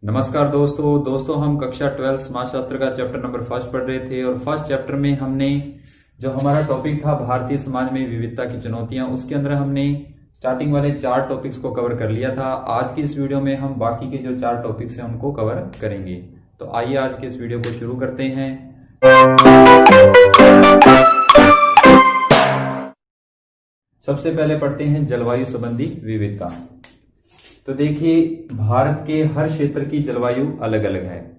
नमस्कार दोस्तों हम कक्षा 12 समाजशास्त्र का चैप्टर नंबर 1 पढ़ रहे थे और फर्स्ट चैप्टर में हमने जो हमारा टॉपिक था भारतीय समाज में विविधता की चुनौतियां, उसके अंदर हमने स्टार्टिंग वाले 4 टॉपिक्स को कवर कर लिया था। आज की इस वीडियो में हम बाकी के जो 4 टॉपिक्स हैं उनको कवर करेंगे। तो आइए आज के इस वीडियो को शुरू करते हैं। सबसे पहले पढ़ते हैं जलवायु संबंधी विविधता। तो देखिए, भारत के हर क्षेत्र की जलवायु अलग अलग है।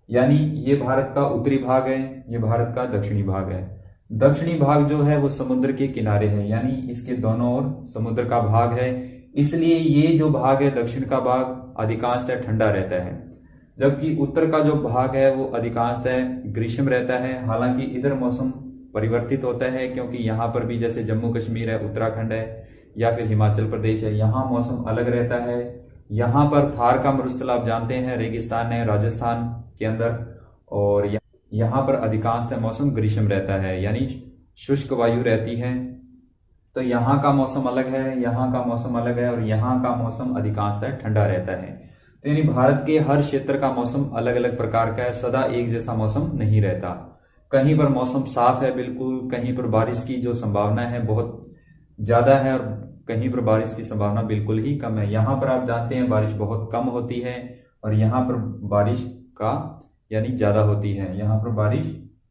यानी ये भारत का उत्तरी भाग है, ये भारत का दक्षिणी भाग है। दक्षिणी भाग जो है वो समुद्र के किनारे है, यानी इसके दोनों ओर समुद्र का भाग है। इसलिए ये जो भाग है, दक्षिण का भाग, अधिकांशतः ठंडा रहता है, जबकि उत्तर का जो भाग है वो अधिकांशतः ग्रीष्म रहता है। हालांकि इधर मौसम परिवर्तित होता है, क्योंकि यहाँ पर भी जैसे जम्मू कश्मीर है, उत्तराखंड है या फिर हिमाचल प्रदेश है, यहाँ मौसम अलग रहता है। यहाँ पर थार का मरुस्थल आप जानते हैं, रेगिस्तान है राजस्थान के अंदर, और यहाँ पर अधिकांशतः मौसम ग्रीष्म रहता है, यानी शुष्क वायु रहती है। तो यहाँ का मौसम अलग है, यहाँ का मौसम अलग है, और यहाँ का मौसम अधिकांशतः ठंडा रहता है। तो यानी भारत के हर क्षेत्र का मौसम अलग अलग प्रकार का है, सदा एक जैसा मौसम नहीं रहता। कहीं पर मौसम साफ है बिल्कुल, कहीं पर बारिश की जो संभावना है बहुत ज्यादा है, और कहीं पर बारिश की संभावना बिल्कुल ही कम है। यहाँ पर आप जानते हैं बारिश बहुत कम होती है, और यहाँ पर बारिश का यानी ज्यादा होती है। यहाँ पर बारिश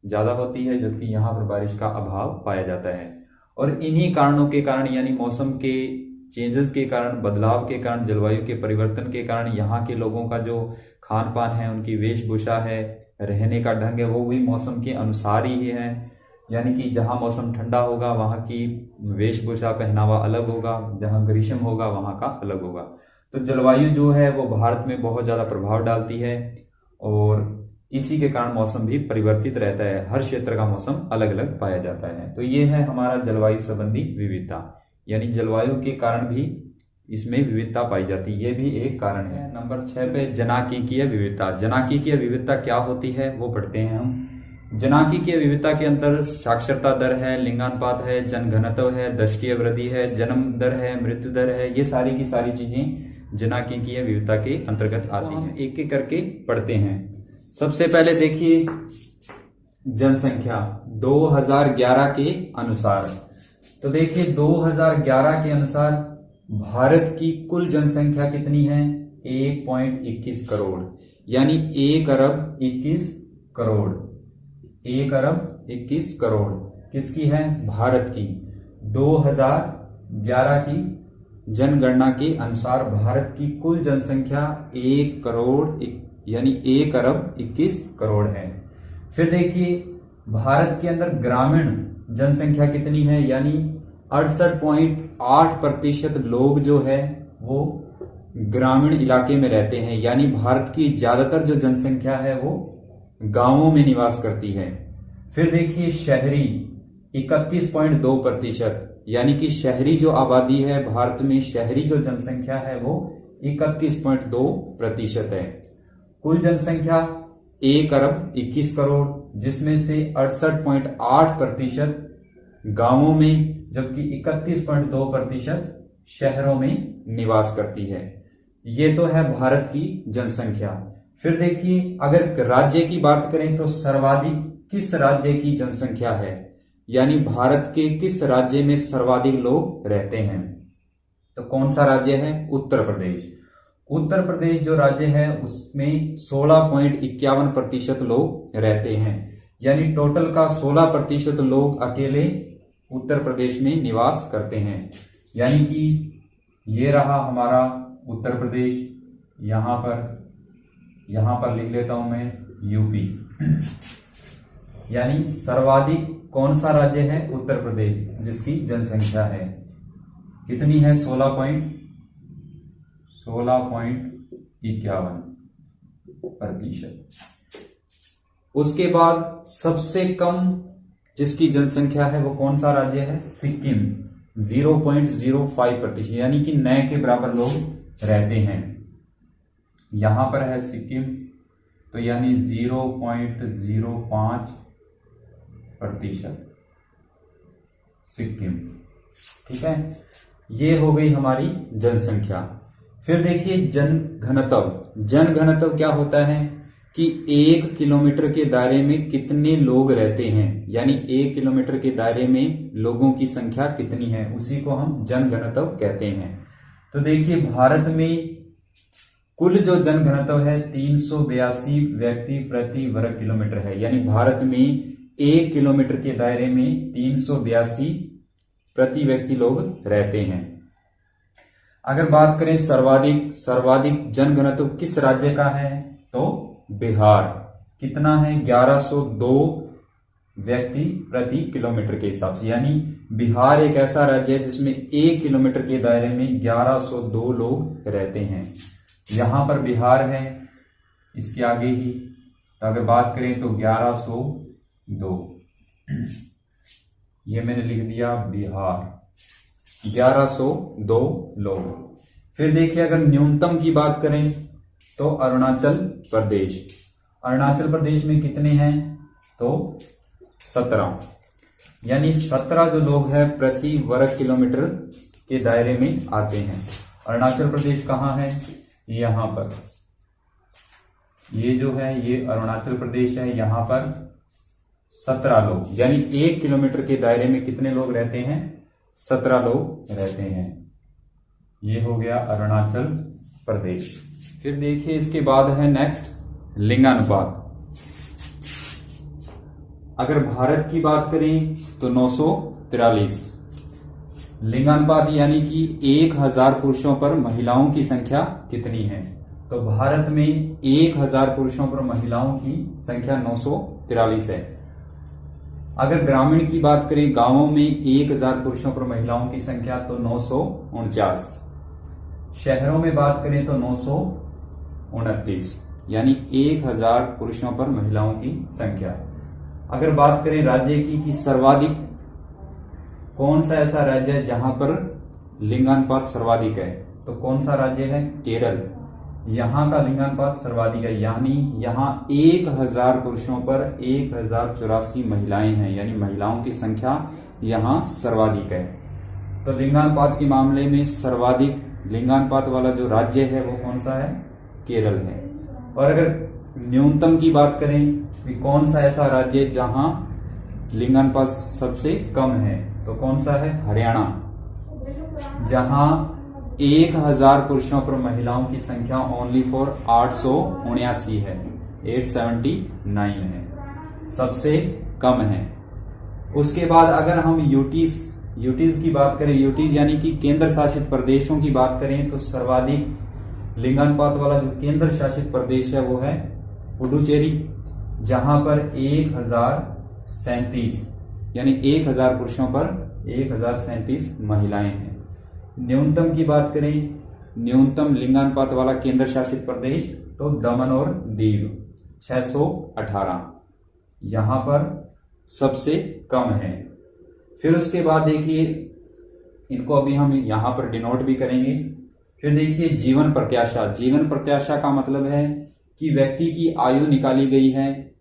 ज्यादा होती है, जबकि यहाँ पर बारिश का अभाव पाया जाता है। और इन्हीं कारणों के कारण, यानी मौसम के चेंजेस के कारण, बदलाव के कारण, जलवायु के परिवर्तन के कारण, यहाँ के लोगों का जो खान पान है, उनकी वेशभूषा है, रहने का ढंग है, वो भी मौसम के अनुसार ही है। यानी कि जहां मौसम ठंडा होगा वहां की वेशभूषा, पहनावा अलग होगा, जहां ग्रीष्म होगा वहां का अलग होगा। तो जलवायु जो है वो भारत में बहुत ज्यादा प्रभाव डालती है, और इसी के कारण मौसम भी परिवर्तित रहता है। हर क्षेत्र का मौसम अलग अलग पाया जाता है। तो ये है हमारा जलवायु संबंधी विविधता, यानी जलवायु के कारण भी इसमें विविधता पाई जाती है, ये भी एक कारण है। नंबर 6 पे जनांकीय विविधता। जनांकीय विविधता क्या होती है वो पढ़ते हैं हम। जनांकीय विविधता के अंदर साक्षरता दर है, लिंगानुपात है, जनघनत्व है, दशकीय वृद्धि है, जन्म दर है, मृत्यु दर है, ये सारी की सारी चीजें जनांकीय विविधता के अंतर्गत आती हैं। एक एक करके पढ़ते हैं। सबसे पहले देखिए जनसंख्या 2011 के अनुसार। तो देखिए 2011 के अनुसार भारत की कुल जनसंख्या कितनी है? 1.21 करोड़, यानी 1 अरब 21 करोड़। 1 अरब 21 करोड़ किसकी है? भारत की। 2011 की जनगणना के अनुसार भारत की कुल जनसंख्या 1 करोड़ यानी 1 अरब 21 करोड़ है। फिर देखिए भारत के अंदर ग्रामीण जनसंख्या कितनी है? यानी 68.8% लोग जो है वो ग्रामीण इलाके में रहते हैं, यानी भारत की ज्यादातर जो जनसंख्या है वो गांवों में निवास करती है। फिर देखिए शहरी 31.2%, यानी कि शहरी जो आबादी है भारत में, शहरी जो जनसंख्या है वो 31.2% है। कुल जनसंख्या 1 अरब 21 करोड़, जिसमें से 68.8% गांवों में, जबकि 31.2% शहरों में निवास करती है। ये तो है भारत की जनसंख्या। फिर देखिए अगर राज्य की बात करें तो सर्वाधिक किस राज्य की जनसंख्या है, यानी भारत के किस राज्य में सर्वाधिक लोग रहते हैं? तो कौन सा राज्य है? उत्तर प्रदेश। उत्तर प्रदेश जो राज्य है उसमें 16.51% लोग रहते हैं, यानी टोटल का 16% लोग अकेले उत्तर प्रदेश में निवास करते हैं। यानी कि ये रहा हमारा उत्तर प्रदेश। यहां पर लिख लेता हूं मैं यूपी। यानी सर्वाधिक कौन सा राज्य है? उत्तर प्रदेश, जिसकी जनसंख्या है कितनी है? 16.51%। उसके बाद सबसे कम जिसकी जनसंख्या है वो कौन सा राज्य है? सिक्किम, 0.05%, यानी कि नए के बराबर लोग रहते हैं। यहां पर है सिक्किम, तो यानी 0.05% सिक्किम। ठीक है, ये हो गई हमारी जनसंख्या। फिर देखिए जन घनत्व। जन घनत्व क्या होता है कि 1 किलोमीटर के दायरे में कितने लोग रहते हैं, यानी 1 किलोमीटर के दायरे में लोगों की संख्या कितनी है, उसी को हम जन घनत्व कहते हैं। तो देखिए भारत में कुल जो जन घनत्व है 382 व्यक्ति प्रति वर्ग किलोमीटर है, यानी भारत में 1 किलोमीटर के दायरे में 382 प्रति व्यक्ति लोग रहते हैं। अगर बात करें सर्वाधिक जन घनत्व किस राज्य का है, तो बिहार। कितना है, 1102 व्यक्ति प्रति किलोमीटर के हिसाब से, यानी बिहार एक ऐसा राज्य है जिसमें 1 किलोमीटर के दायरे में 1102 लोग रहते हैं। यहां पर बिहार है, इसके आगे ही। तो अगर बात करें तो 1102, ये मैंने लिख दिया बिहार, 1102 लोग। फिर देखिए अगर न्यूनतम की बात करें तो अरुणाचल प्रदेश। अरुणाचल प्रदेश में कितने हैं, तो 17, यानी 17 जो लोग हैं प्रति वर्ग किलोमीटर के दायरे में आते हैं। अरुणाचल प्रदेश कहाँ है, यहां पर, ये जो है ये अरुणाचल प्रदेश है। यहां पर 17 लोग, यानी 1 किलोमीटर के दायरे में कितने लोग रहते हैं, 17 लोग रहते हैं। ये हो गया अरुणाचल प्रदेश। फिर देखिए इसके बाद है नेक्स्ट लिंगानुपात। अगर भारत की बात करें तो 943 लिंगानुपात, यानी कि 1000 पुरुषों पर महिलाओं की संख्या कितनी है। तो भारत में 1000 पुरुषों पर महिलाओं की संख्या 943 है। अगर ग्रामीण की बात करें, गांवों में 1000 पुरुषों पर महिलाओं की संख्या तो 949। शहरों में बात करें तो 929, यानी 1000 पुरुषों पर महिलाओं की संख्या। अगर बात करें राज्य की कि सर्वाधिक कौन सा ऐसा राज्य है जहां पर लिंगानुपात सर्वाधिक है, तो कौन सा राज्य है, केरल। यहां का लिंगानुपात सर्वाधिक है, यानी यहां 1000 पुरुषों पर 1084 महिलाएं हैं, यानी महिलाओं की संख्या यहां सर्वाधिक है। तो लिंगानुपात के मामले में सर्वाधिक लिंगानुपात वाला जो राज्य है वो कौन सा है, केरल है। और अगर न्यूनतम की बात करें कि कौन सा ऐसा राज्य जहां लिंगानुपात सबसे कम है, तो कौन सा है, हरियाणा, जहां 1000 पुरुषों पर महिलाओं की संख्या ओनली फॉर 879 है, 879 है, सबसे कम है। उसके बाद अगर हम यूटीज की बात करें, यूटीज यानी कि केंद्र शासित प्रदेशों की बात करें, तो सर्वाधिक लिंगानुपात वाला जो केंद्र शासित प्रदेश है वो है पुडुचेरी, जहां पर 1037, यानी 1000 पुरुषों पर 1037 महिलाएं हैं। न्यूनतम की बात करें, न्यूनतम लिंगानुपात वाला केंद्र शासित प्रदेश तो दमन और दीव, 618, यहां पर सबसे कम है। फिर उसके बाद देखिए, इनको अभी हम यहां पर डिनोट भी करेंगे। फिर देखिए जीवन प्रत्याशा। जीवन प्रत्याशा का मतलब है कि व्यक्ति की आयु निकाली गई है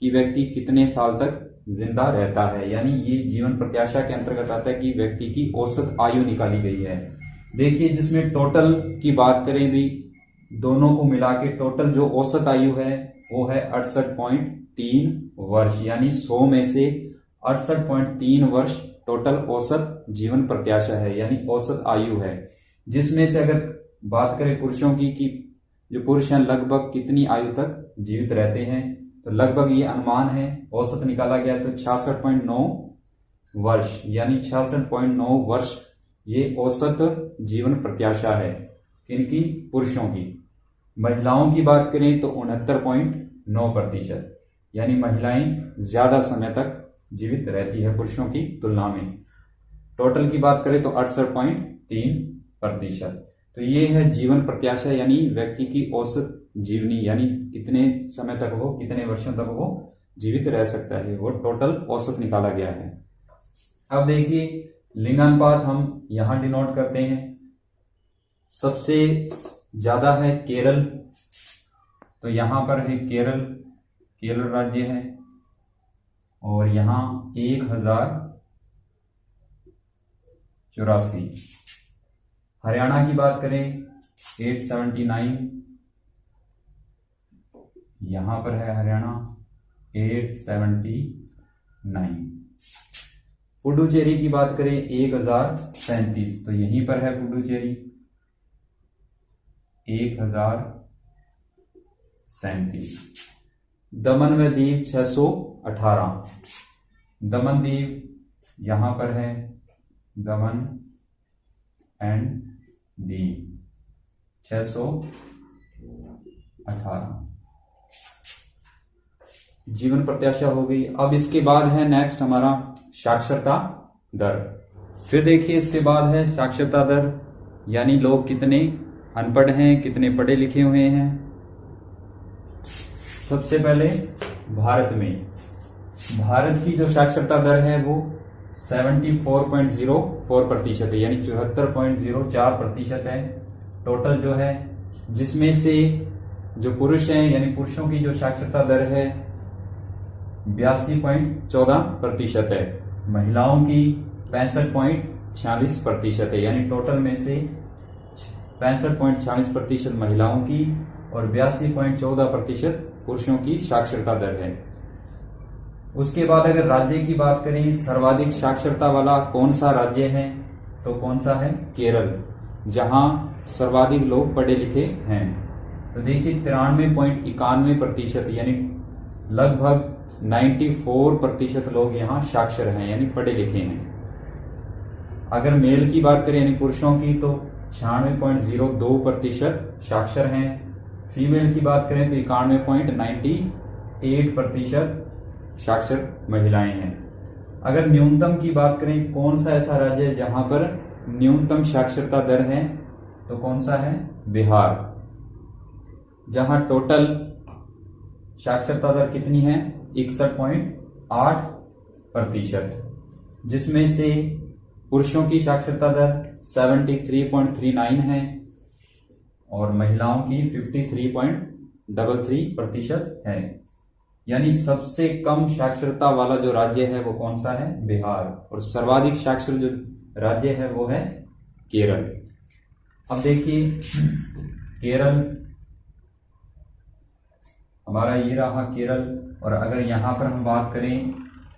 कि व्यक्ति कितने साल तक जिंदा रहता है, यानी ये जीवन प्रत्याशा के अंतर्गत आता है कि व्यक्ति की औसत आयु निकाली गई है। देखिए जिसमें टोटल की बात करें भी, दोनों को मिला के टोटल जो औसत आयु है वो है 68.3 वर्ष, यानी 100 में से 68.3 वर्ष टोटल औसत जीवन प्रत्याशा है, यानी औसत आयु है। जिसमें से अगर बात करें पुरुषों की कि जो पुरुष हैं लगभग कितनी आयु तक जीवित रहते हैं, तो लगभग ये अनुमान है, औसत निकाला गया तो 66.9 वर्ष, यानी 66.9 वर्ष ये औसत जीवन प्रत्याशा है किनकी, पुरुषों की। महिलाओं की बात करें तो 69.9%, यानी महिलाएं ज्यादा समय तक जीवित रहती है पुरुषों की तुलना में। टोटल की बात करें तो 68.3%। तो ये है जीवन प्रत्याशा, यानी व्यक्ति की औसत जीवनी, यानी कितने समय तक वो, कितने वर्षों तक वो जीवित रह सकता है, वो टोटल औसत निकाला गया है। अब देखिए लिंगानुपात हम यहां डिनोट करते हैं। सबसे ज्यादा है केरल, तो यहां पर है केरल राज्य है, और यहां 1084। हरियाणा की बात करें 879, यहां पर है हरियाणा 879। पुडुचेरी की बात करें 1037, तो यहीं पर है पुडुचेरी 1037। दमन व दीव 618, दमन दीव यहां पर है दमन एंड दीव 618। जीवन प्रत्याशा हो गई। अब इसके बाद है नेक्स्ट हमारा साक्षरता दर। फिर देखिए इसके बाद है साक्षरता दर, यानी लोग कितने अनपढ़ हैं, कितने पढ़े लिखे हुए हैं। सबसे पहले भारत की जो साक्षरता दर है वो 74.04% है, यानी 74.04% है टोटल जो है, जिसमें से जो पुरुष हैं यानी पुरुषों की जो साक्षरता दर है 82.14% है, महिलाओं की 65.46% है, यानी टोटल में से 65.46% महिलाओं की और 82.14% पुरुषों की साक्षरता दर है। उसके बाद अगर राज्य की बात करें, सर्वाधिक साक्षरता वाला कौन सा राज्य है, तो कौन सा है? केरल, जहां सर्वाधिक लोग पढ़े लिखे हैं। तो देखिए 93.91%, यानी लगभग 94% लोग यहाँ साक्षर हैं, यानी पढ़े लिखे हैं। अगर मेल की बात करें यानी पुरुषों की, तो 96.02% साक्षर हैं। फीमेल की बात करें तो 91.98% साक्षर महिलाएं हैं। अगर न्यूनतम की बात करें, कौन सा ऐसा राज्य है जहां पर न्यूनतम साक्षरता दर है, तो कौन सा है? बिहार, जहां टोटल साक्षरता दर कितनी है? 61.8%, जिसमें से पुरुषों की साक्षरता दर 73.39 है और महिलाओं की 53.33% है। यानी सबसे कम साक्षरता वाला जो राज्य है वो कौन सा है? बिहार। और सर्वाधिक साक्षर जो राज्य है वो है केरल। अब देखिए केरल, हमारा ये रहा केरल। और अगर यहां पर हम बात करें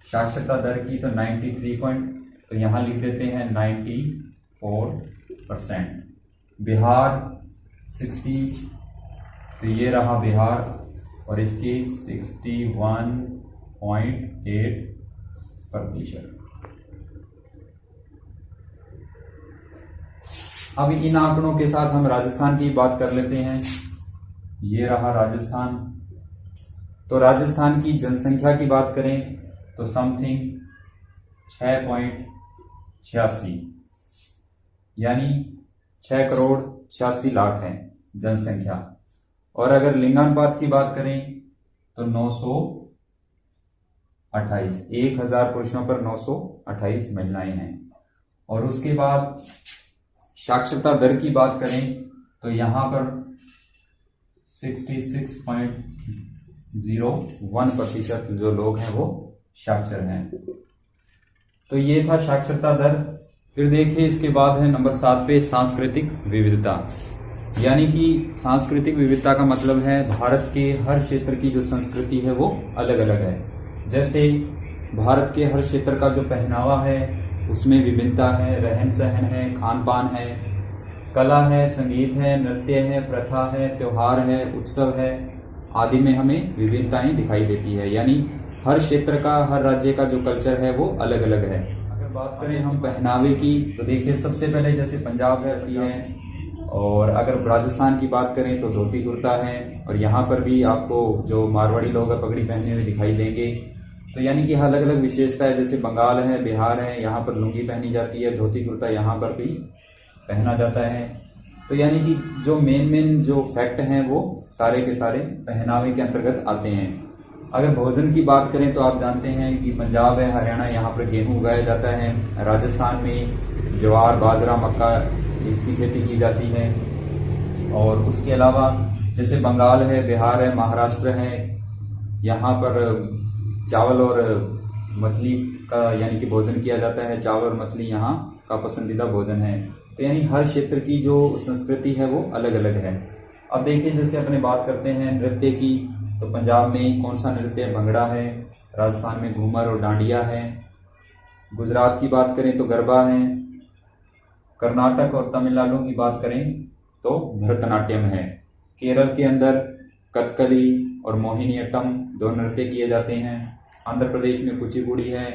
साक्षरता दर की, तो 93 तो यहां लिख देते हैं 94%। बिहार 60, तो ये रहा बिहार और इसकी 61.8%। अब इन आंकड़ों के साथ हम राजस्थान की बात कर लेते हैं। ये रहा राजस्थान। तो राजस्थान की जनसंख्या की बात करें तो समथिंग 6.86, यानी 6,86,00,000 है जनसंख्या। और अगर लिंगानुपात की बात करें तो 928, 1000 पुरुषों पर 928 महिलाएं हैं। और उसके बाद साक्षरता दर की बात करें तो यहां पर 66.01% जो लोग हैं वो साक्षर हैं। तो ये था साक्षरता दर। फिर देखिए इसके बाद है नंबर 7 पे सांस्कृतिक विविधता, यानी कि सांस्कृतिक विविधता का मतलब है भारत के हर क्षेत्र की जो संस्कृति है वो अलग अलग है। जैसे भारत के हर क्षेत्र का जो पहनावा है उसमें विभिन्नता है, रहन सहन है, खान पान है, कला है, संगीत है, नृत्य है, प्रथा है, त्योहार है, उत्सव है आदि में हमें विभिन्नताएं दिखाई देती है। यानी हर क्षेत्र का, हर राज्य का जो कल्चर है वो अलग अलग है। अगर बात करें हम पहनावे की तो देखिए सबसे पहले जैसे पंजाब है, और अगर राजस्थान की बात करें तो धोती कुर्ता है, और यहाँ पर भी आपको जो मारवाड़ी लोग हैं पगड़ी पहने हुए दिखाई देंगे। तो यानी कि अलग अलग विशेषता है। जैसे बंगाल है, बिहार है, यहाँ पर लुंगी पहनी जाती है, धोती कुर्ता यहाँ पर भी पहना जाता है। तो यानी कि जो मेन जो फैक्ट हैं वो सारे के सारे पहनावे के अंतर्गत आते हैं। अगर भोजन की बात करें तो आप जानते हैं कि पंजाब है, हरियाणा, यहाँ पर गेहूं उगाया जाता है। राजस्थान में ज्वार, बाजरा, मक्का इसकी खेती की जाती है। और उसके अलावा जैसे बंगाल है, बिहार है, महाराष्ट्र है, यहाँ पर चावल और मछली का यानी कि भोजन किया जाता है। चावल और मछली यहाँ का पसंदीदा भोजन है। तो यानी हर क्षेत्र की जो संस्कृति है वो अलग अलग है। अब देखिए, जैसे अपने बात करते हैं नृत्य की, तो पंजाब में कौन सा नृत्य है? भंगड़ा है। राजस्थान में घूमर और डांडिया है। गुजरात की बात करें तो गरबा है। कर्नाटक और तमिलनाडु की बात करें तो भरतनाट्यम है। केरल के अंदर कथकली और मोहिनीअट्टम दो नृत्य किए जाते हैं। आंध्र प्रदेश में कुचिपुड़ी है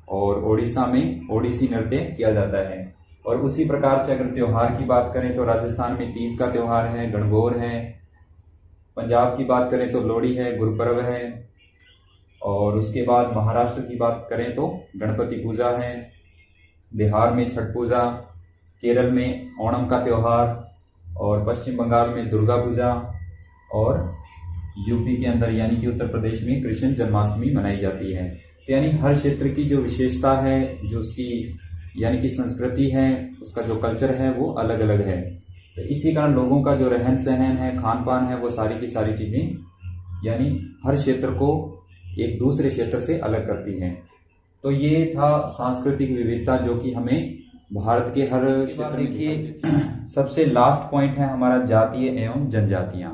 और ओडिशा में ओडिसी नृत्य किया जाता है। और उसी प्रकार से अगर त्योहार की बात करें तो राजस्थान में तीज का त्योहार है, गणगौर है। पंजाब की बात करें तो लोहड़ी है, गुरपर्व है। और उसके बाद महाराष्ट्र की बात करें तो गणपति पूजा है। बिहार में छठ पूजा, केरल में ओणम का त्योहार, और पश्चिम बंगाल में दुर्गा पूजा, और यूपी के अंदर यानी कि उत्तर प्रदेश में कृष्ण जन्माष्टमी मनाई जाती है। तो यानी हर क्षेत्र की जो विशेषता है, जो उसकी यानी कि संस्कृति है, उसका जो कल्चर है वो अलग अलग है। तो इसी कारण लोगों का जो रहन सहन है, खान पान है, वो सारी की सारी चीज़ें यानी हर क्षेत्र को एक दूसरे क्षेत्र से अलग करती हैं। तो ये था सांस्कृतिक विविधता जो कि हमें भारत के हर क्षेत्र में देखिए। सबसे लास्ट पॉइंट है हमारा जातीय एवं जनजातियां,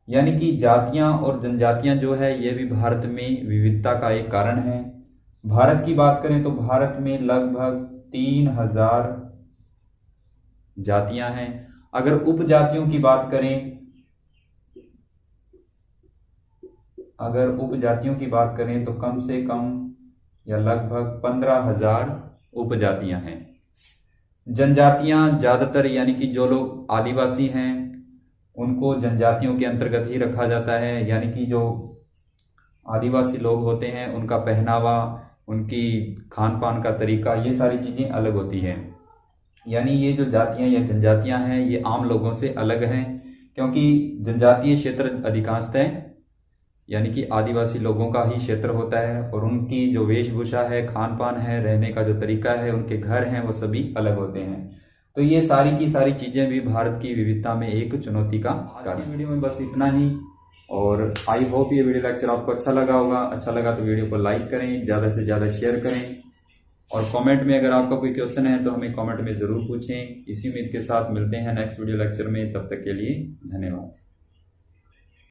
यानी कि जातियां और जनजातियां जो है ये भी भारत में विविधता का एक कारण है। भारत की बात करें तो भारत में लगभग 3000 जातियां हैं। अगर उपजातियों की बात करें तो कम से कम या लगभग 15,000 उपजातियां हैं। जनजातियां ज्यादातर यानी कि जो लोग आदिवासी हैं उनको जनजातियों के अंतर्गत ही रखा जाता है। यानी कि जो आदिवासी लोग होते हैं उनका पहनावा, उनकी खान पान का तरीका, ये सारी चीजें अलग होती हैं। यानी ये जो जातियां या जनजातियां हैं ये आम लोगों से अलग हैं, क्योंकि जनजातीय क्षेत्र अधिकांशतः यानी कि आदिवासी लोगों का ही क्षेत्र होता है, और उनकी जो वेशभूषा है, खान पान है, रहने का जो तरीका है, उनके घर हैं, वो सभी अलग होते हैं। तो ये सारी की सारी चीजें भी भारत की विविधता में एक चुनौती का कारण। वीडियो में बस इतना ही, और आई होप ये वीडियो लेक्चर आपको अच्छा लगा होगा। अच्छा लगा तो वीडियो को लाइक करें, ज़्यादा से ज़्यादा शेयर करें, और कमेंट में अगर आपका कोई क्वेश्चन है तो हमें कमेंट में ज़रूर पूछें। इसी उम्मीद के साथ मिलते हैं नेक्स्ट वीडियो लेक्चर में। तब तक के लिए धन्यवाद।